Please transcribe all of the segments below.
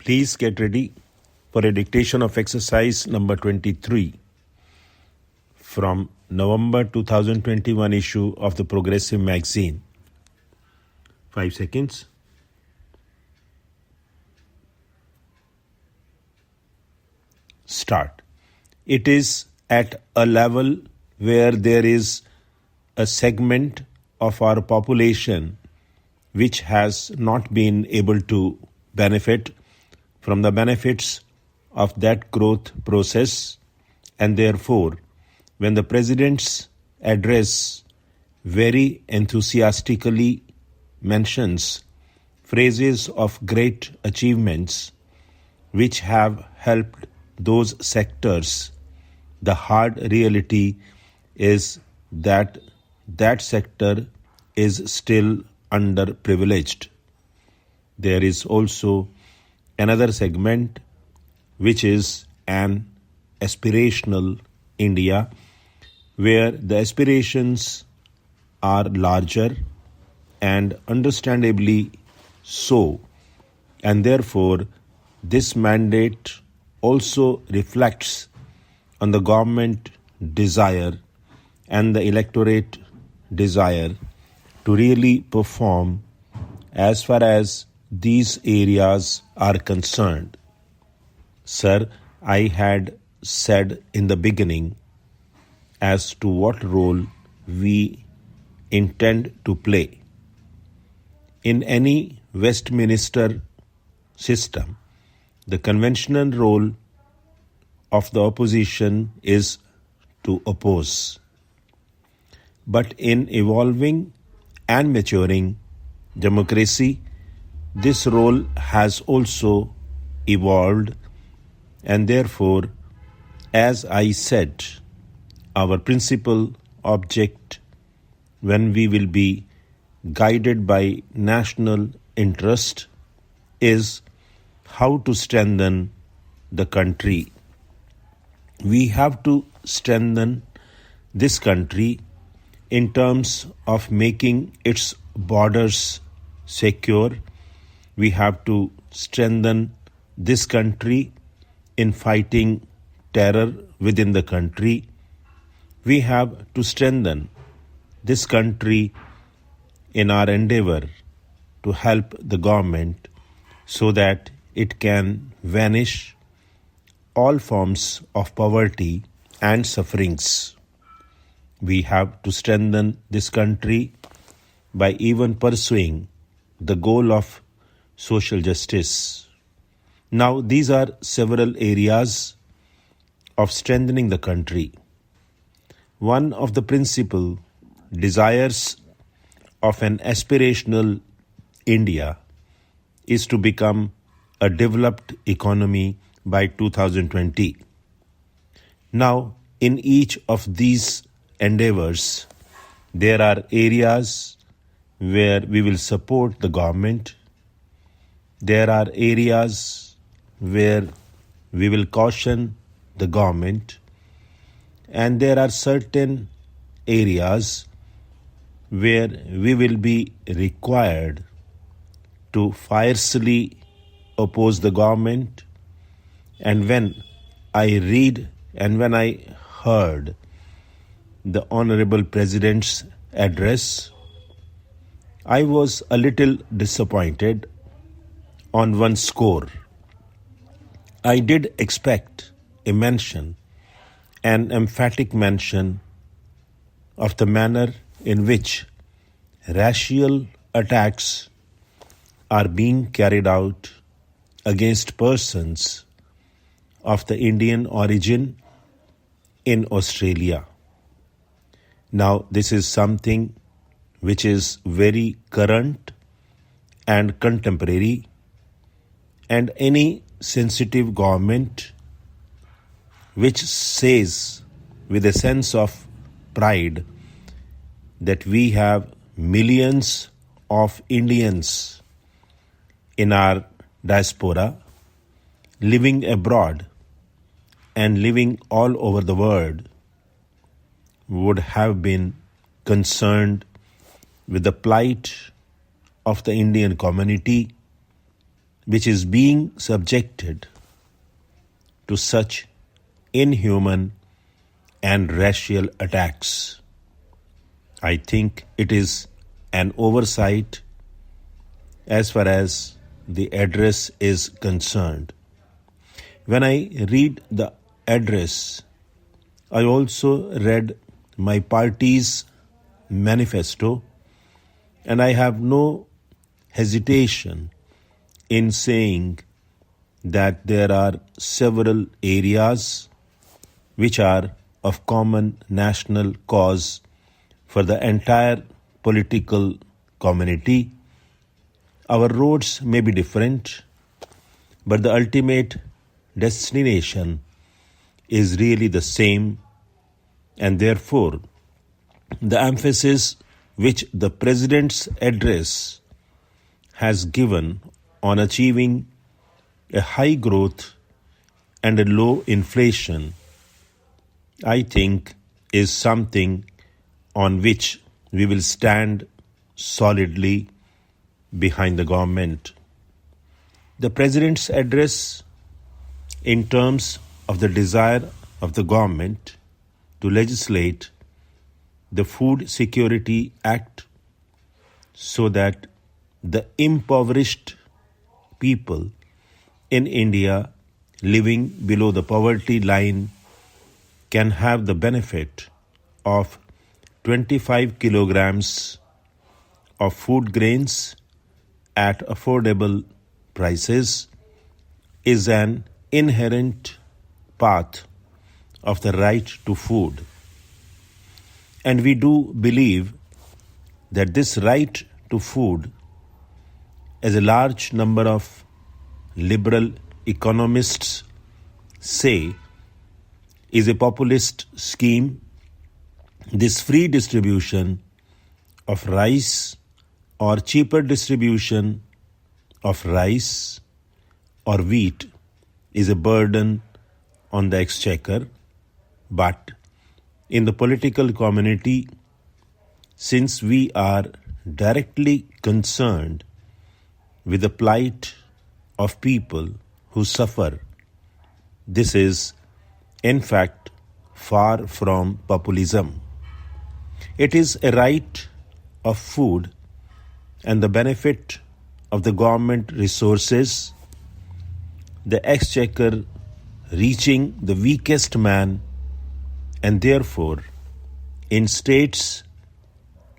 Please get ready for a dictation of exercise number 23 from November 2021 issue of the Progressive magazine. 5 seconds. Start. It is at a level where there is a segment of our population which has not been able to benefit from the benefits of that growth process, and therefore, when the President's address very enthusiastically mentions phrases of great achievements which have helped those sectors, the hard reality is that that sector is still underprivileged. There is also another segment which is an aspirational India, where the aspirations are larger and understandably so, and therefore this mandate also reflects on the government desire and the electorate desire to really perform as far as these areas are concerned. Sir, I had said in the beginning as to what role we intend to play. In any Westminster system, the conventional role of the opposition is to oppose. But in evolving and maturing democracy, this role has also evolved, and therefore, as I said, our principal object when we will be guided by national interest is how to strengthen the country. We have to strengthen this country in terms of making its borders secure. We have to strengthen this country in fighting terror within the country. We have to strengthen this country in our endeavor to help the government so that it can vanish all forms of poverty and sufferings. We have to strengthen this country by even pursuing the goal of social justice. Now, these are several areas of strengthening the country. One of the principal desires of an aspirational India is to become a developed economy by 2020. Now, in each of these endeavors, there are areas where we will support the government. There are areas where we will caution the government, and there are certain areas where we will be required to fiercely oppose the government. And when I read and when I heard the Honorable President's address, I was a little disappointed on one score. I did expect a mention, an emphatic mention of the manner in which racial attacks are being carried out against persons of the Indian origin in Australia. Now, this is something which is very current and contemporary, and any sensitive government which says with a sense of pride that we have millions of Indians in our diaspora living abroad and living all over the world would have been concerned with the plight of the Indian community which is being subjected to such inhuman and racial attacks. I think it is an oversight as far as the address is concerned. When I read the address, I also read my party's manifesto, and I have no hesitation in saying that there are several areas which are of common national cause for the entire political community. Our roads may be different, but the ultimate destination is really the same, and therefore the emphasis which the President's address has given on achieving a high growth and a low inflation, I think, is something on which we will stand solidly behind the government. The President's address, in terms of the desire of the government to legislate the Food Security Act so that the impoverished people in India living below the poverty line can have the benefit of 25 kilograms of food grains at affordable prices, is an inherent path of the right to food. And we do believe that this right to food, as a large number of liberal economists say, is a populist scheme. This free distribution of rice or cheaper distribution of rice or wheat is a burden on the exchequer, but in the political community, since we are directly concerned with the plight of people who suffer, this is in fact far from populism. It is a right of food and the benefit of the government resources, the exchequer reaching the weakest man, and therefore in states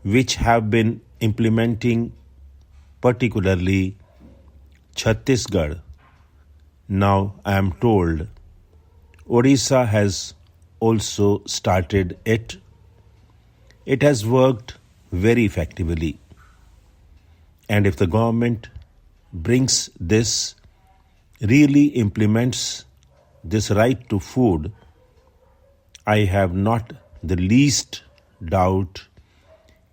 which have been implementing, particularly Chhattisgarh, now I am told Odisha has also started it. It has worked very effectively. And if the government brings this, really implements this right to food, I have not the least doubt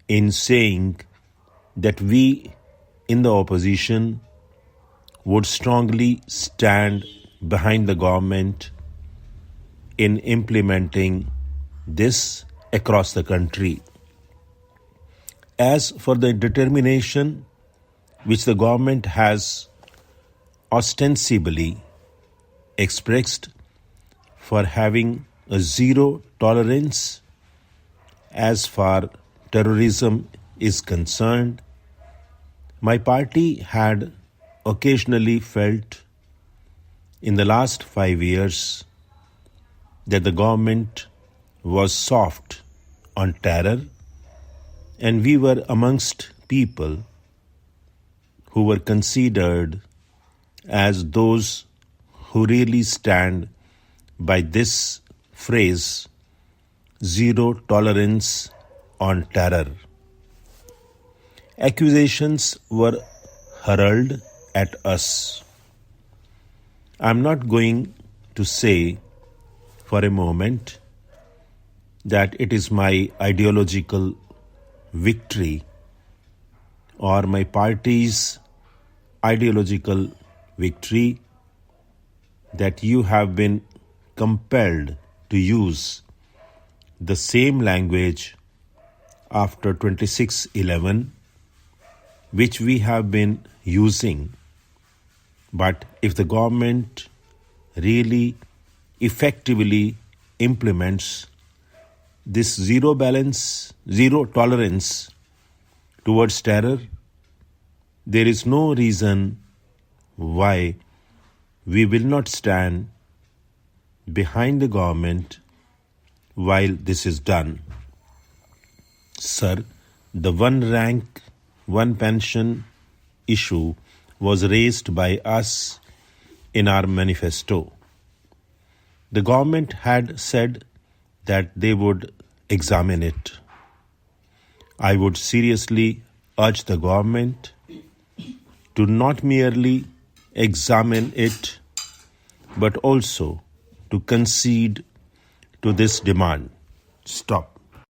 in saying that we in the opposition would strongly stand behind the government in implementing this across the country. As for the determination which the government has ostensibly expressed for having a zero tolerance as far terrorism is concerned, my party had occasionally felt in the last 5 years that the government was soft on terror, and we were amongst people who were considered as those who really stand by this phrase, zero tolerance on terror. Accusations were hurled at us. I'm not going to say for a moment that it is my ideological victory or my party's ideological victory that you have been compelled to use the same language after 26/11 which we have been using But if the government really effectively implements this zero tolerance towards terror, there is no reason why we will not stand behind the government while this is done. Sir, the one rank, one pension issue was raised by us in our manifesto. The government had said that they would examine it. I would seriously urge the government to not merely examine it, but also to concede to this demand. Stop.